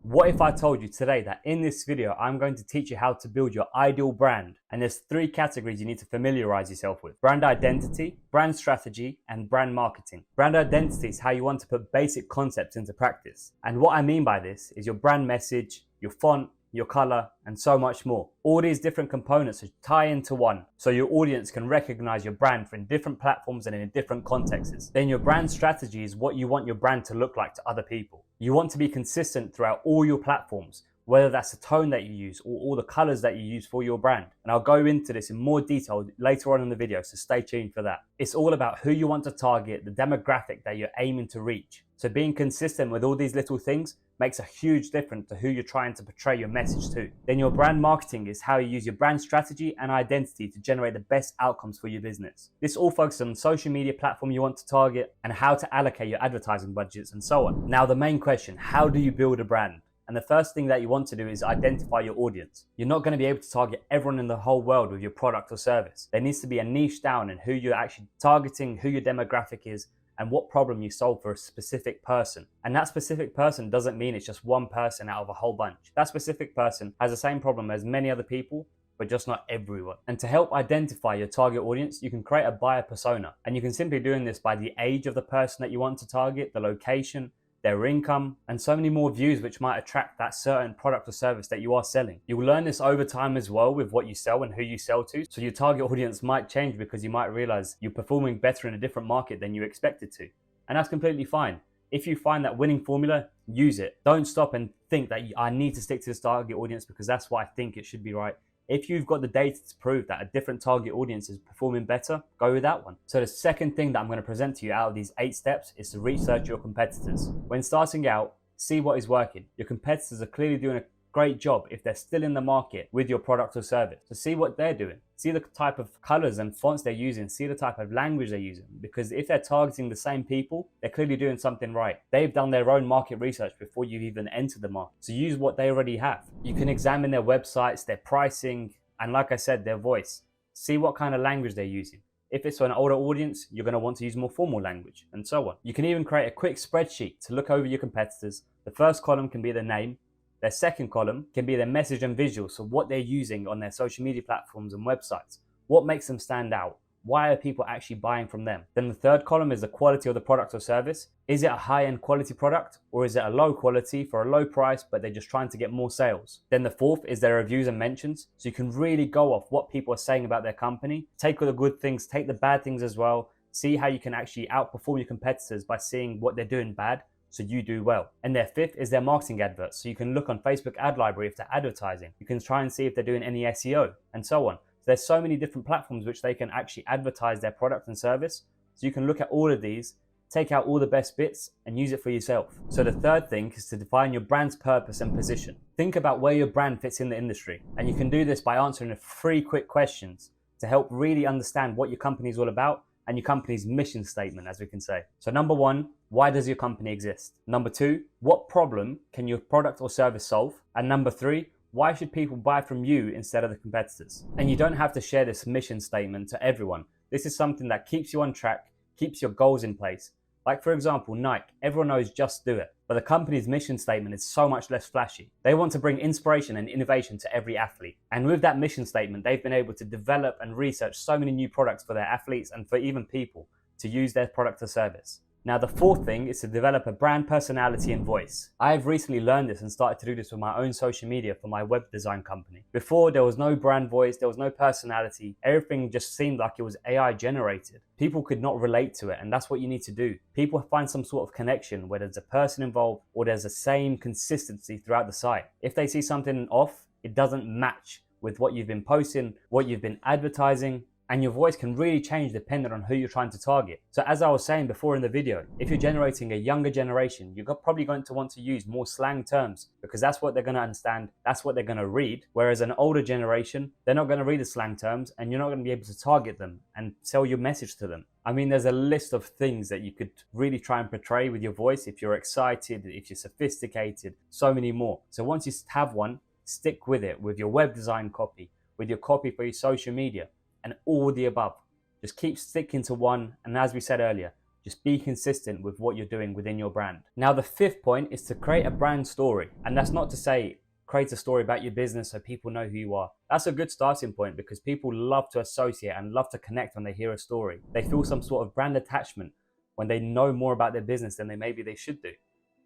What if I told you today that in this video, I'm going to teach you how to build your ideal brand? And there's three categories you need to familiarize yourself with: brand identity, brand strategy, and brand marketing. Brand identity is how you want to put basic concepts into practice. And what I mean by this is your brand message, your font, your color, and so much more. All these different components tie into one, so your audience can recognize your brand in different platforms and in different contexts. Then your brand strategy is what you want your brand to look like to other people. You want to be consistent throughout all your platforms, whether that's the tone that you use or all the colors that you use for your brand. And I'll go into this in more detail later on in the video, so stay tuned for that. It's all about who you want to target, the demographic that you're aiming to reach. So being consistent with all these little things makes a huge difference to who you're trying to portray your message to. Then your brand marketing is how you use your brand strategy and identity to generate the best outcomes for your business. This all focuses on the social media platform you want to target and how to allocate your advertising budgets and so on. Now the main question, how do you build a brand? And the first thing that you want to do is identify your audience. You're not going to be able to target everyone in the whole world with your product or service. There needs to be a niche down in who you're actually targeting, who your demographic is, and what problem you solve for a specific person. And that specific person doesn't mean it's just one person out of a whole bunch. That specific person has the same problem as many other people, but just not everyone. And to help identify your target audience, you can create a buyer persona. And you can simply doing this by the age of the person that you want to target, the location, their income, and so many more views which might attract that certain product or service that you are selling. You will learn this over time as well with what you sell and who you sell to. So your target audience might change because you might realize you're performing better in a different market than you expected to. And that's completely fine. If you find that winning formula, use it. Don't stop and think that I need to stick to this target audience because that's what I think it should be right. If you've got the data to prove that a different target audience is performing better, go with that one. So the second thing that I'm going to present to you out of these 8 steps is to research your competitors. When starting out, see what is working. Your competitors are clearly doing a great job if they're still in the market with your product or service. So see what they're doing. See the type of colors and fonts they're using. See the type of language they're using. Because if they're targeting the same people, they're clearly doing something right. They've done their own market research before you've even entered the market. So use what they already have. You can examine their websites, their pricing, and like I said, their voice. See what kind of language they're using. If it's for an older audience, you're going to want to use more formal language, and so on. You can even create a quick spreadsheet to look over your competitors. The first column can be their name. Their second column can be their message and visuals, so what they're using on their social media platforms and websites. What makes them stand out? Why are people actually buying from them? Then the third column is the quality of the product or service. Is it a high-end quality product, or is it a low quality for a low price, but they're just trying to get more sales? Then the fourth is their reviews and mentions. So you can really go off what people are saying about their company. Take all the good things, take the bad things as well. See how you can actually outperform your competitors by seeing what they're doing bad, so you do well. And their fifth is their marketing adverts. So you can look on Facebook ad library if they're advertising. You can try and see if they're doing any SEO and so on. So there's so many different platforms which they can actually advertise their product and service. So you can look at all of these, take out all the best bits and use it for yourself. So the third thing is to define your brand's purpose and position. Think about where your brand fits in the industry. And you can do this by answering 3 quick questions to help really understand what your company is all about and your company's mission statement, as we can say. So number 1, why does your company exist? Number 2, what problem can your product or service solve? And number 3, why should people buy from you instead of the competitors? And you don't have to share this mission statement to everyone. This is something that keeps you on track, keeps your goals in place. Like for example, Nike, everyone knows just do it, but the company's mission statement is so much less flashy. They want to bring inspiration and innovation to every athlete. And with that mission statement, they've been able to develop and research so many new products for their athletes and for even people to use their product or service. Now, the fourth thing is to develop a brand personality and voice. I have recently learned this and started to do this with my own social media for my web design company. Before, there was no brand voice, there was no personality. Everything just seemed like it was AI generated. People could not relate to it, and that's what you need to do. People find some sort of connection where there's a person involved or there's the same consistency throughout the site. If they see something off, it doesn't match with what you've been posting, what you've been advertising, and your voice can really change depending on who you're trying to target. So as I was saying before in the video, if you're generating a younger generation, you're probably going to want to use more slang terms because that's what they're going to understand, that's what they're going to read. Whereas an older generation, they're not going to read the slang terms and you're not going to be able to target them and sell your message to them. I mean, there's a list of things that you could really try and portray with your voice if you're excited, if you're sophisticated, so many more. So once you have one, stick with it with your web design copy, with your copy for your social media, and all the above. Just keep sticking to one, and as we said earlier, Just be consistent with what you're doing within your brand. Now, the fifth point is to create a brand story. And that's not to say create a story about your business so people know who you are. That's a good starting point because people love to associate and love to connect when they hear a story. They feel some sort of brand attachment when they know more about their business than maybe they should do.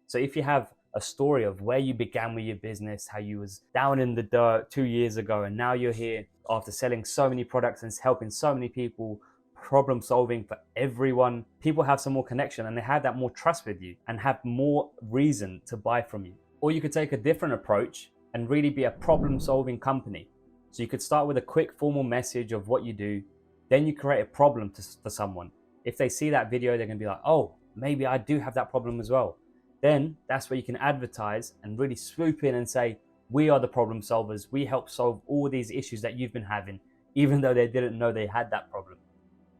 So if you have a story of where you began with your business, how you was down in the dirt 2 years ago and now you're here after selling so many products and helping so many people, problem solving for everyone, people have some more connection and they have that more trust with you and have more reason to buy from you. Or you could take a different approach and really be a problem solving company. So you could start with a quick formal message of what you do, then you create a problem for someone. If they see that video, they're gonna be like, oh, maybe I do have that problem as well. Then that's where you can advertise and really swoop in and say, we are the problem solvers. We help solve all these issues that you've been having, even though they didn't know they had that problem.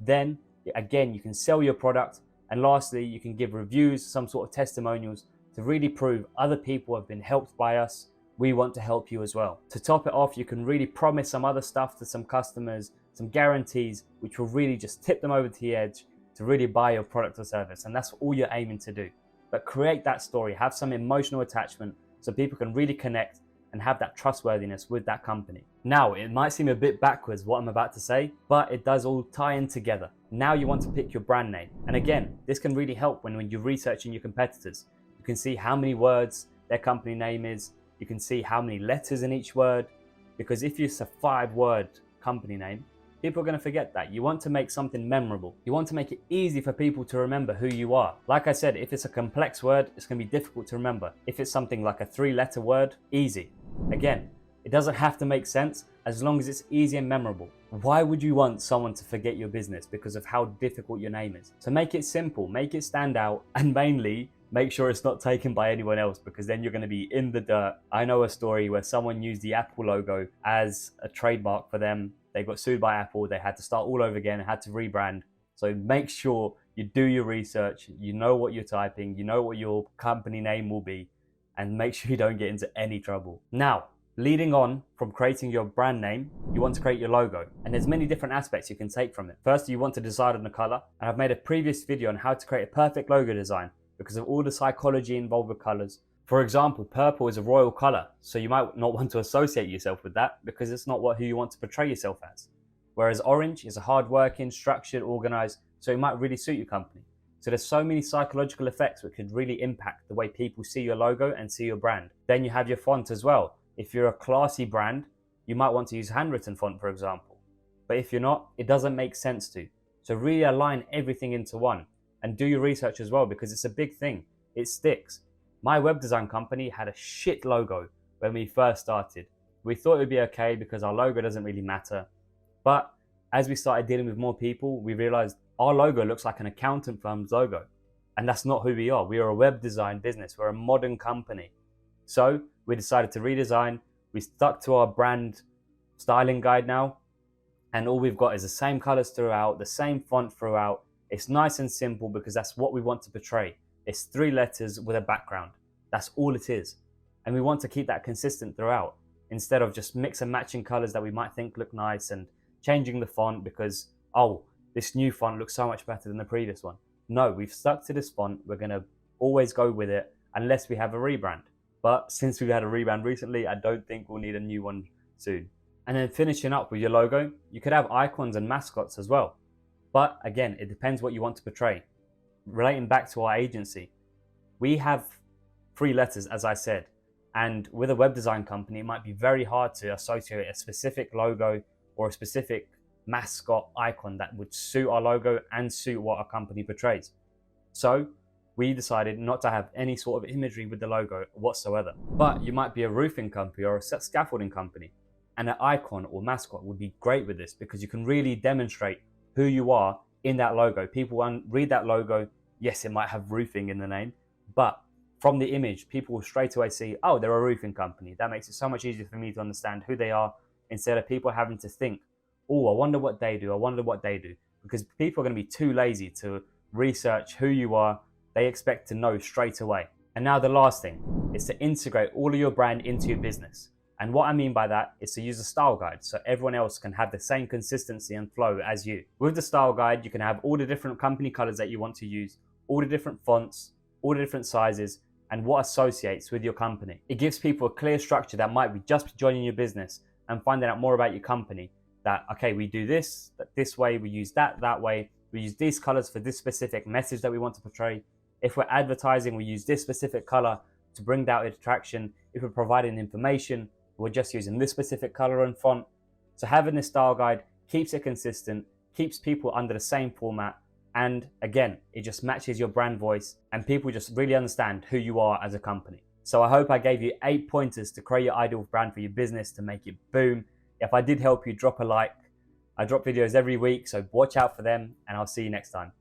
Then again, you can sell your product. And lastly, you can give reviews, some sort of testimonials to really prove other people have been helped by us. We want to help you as well. To top it off, you can really promise some other stuff to some customers, some guarantees, which will really just tip them over to the edge to really buy your product or service. And that's all you're aiming to do. But create that story, have some emotional attachment so people can really connect and have that trustworthiness with that company. Now, it might seem a bit backwards what I'm about to say, but it does all tie in together. Now you want to pick your brand name. And again, this can really help when you're researching your competitors. You can see how many words their company name is. You can see how many letters in each word, because if it's a 5-word company name, people are going to forget that. You want to make something memorable. You want to make it easy for people to remember who you are. Like I said, if it's a complex word, it's going to be difficult to remember. If it's something like a 3-letter word, easy. Again, it doesn't have to make sense as long as it's easy and memorable. Why would you want someone to forget your business because of how difficult your name is? So make it simple, make it stand out, and mainly make sure it's not taken by anyone else, because then you're going to be in the dirt. I know a story where someone used the Apple logo as a trademark for them. They got sued by Apple. They had to start all over again and had to rebrand. So make sure you do your research. You know what you're typing. You know what your company name will be, and make sure you don't get into any trouble. Now, leading on from creating your brand name, you want to create your logo. And there's many different aspects you can take from it. First, you want to decide on the color. And I've made a previous video on how to create a perfect logo design because of all the psychology involved with colors. For example, purple is a royal color, so you might not want to associate yourself with that because it's not who you want to portray yourself as. Whereas orange is a hardworking, structured, organized, so it might really suit your company. So there's so many psychological effects which could really impact the way people see your logo and see your brand. Then you have your font as well. If you're a classy brand, you might want to use handwritten font, for example. But if you're not, it doesn't make sense to. So really align everything into one. And do your research as well, because it's a big thing. It sticks. My web design company had a shit logo when we first started. We thought it would be okay because our logo doesn't really matter. But as we started dealing with more people, we realized our logo looks like an accountant firm's logo. And that's not who we are. We are a web design business. We're a modern company. So we decided to redesign. We stuck to our brand styling guide now. And all we've got is the same colors throughout, the same font throughout. It's nice and simple because that's what we want to portray. It's 3 letters with a background. That's all it is. And we want to keep that consistent throughout instead of just mix and matching colors that we might think look nice and changing the font because, oh, this new font looks so much better than the previous one. No, we've stuck to this font. We're going to always go with it unless we have a rebrand. But since we've had a rebrand recently, I don't think we'll need a new one soon. And then finishing up with your logo, you could have icons and mascots as well. But again, it depends what you want to portray. Relating back to our agency, we have 3 letters, as I said. And with a web design company, it might be very hard to associate a specific logo or a specific mascot icon that would suit our logo and suit what our company portrays. So we decided not to have any sort of imagery with the logo whatsoever. But you might be a roofing company or a scaffolding company, and an icon or mascot would be great with this because you can really demonstrate who you are in that logo. People read that logo. Yes, it might have roofing in the name, but from the image, people will straight away see, oh, they're a roofing company. That makes it so much easier for me to understand who they are instead of people having to think, oh, I wonder what they do. I wonder what they do. Because people are going to be too lazy to research who you are. They expect to know straight away. And now the last thing is to integrate all of your brand into your business. And what I mean by that is to use a style guide so everyone else can have the same consistency and flow as you. With the style guide, you can have all the different company colors that you want to use, all the different fonts, all the different sizes, and what associates with your company. It gives people a clear structure that might be just joining your business and finding out more about your company. That, okay, we do this way, we use that way, we use these colors for this specific message that we want to portray. If we're advertising, we use this specific color to bring that attraction. If we're providing information, we're just using this specific color and font. So having this style guide keeps it consistent, keeps people under the same format, and again, it just matches your brand voice and people just really understand who you are as a company. So I hope I gave you 8 pointers to create your ideal brand for your business to make it boom. If I did help you, drop a like. I drop videos every week, so watch out for them, and I'll see you next time.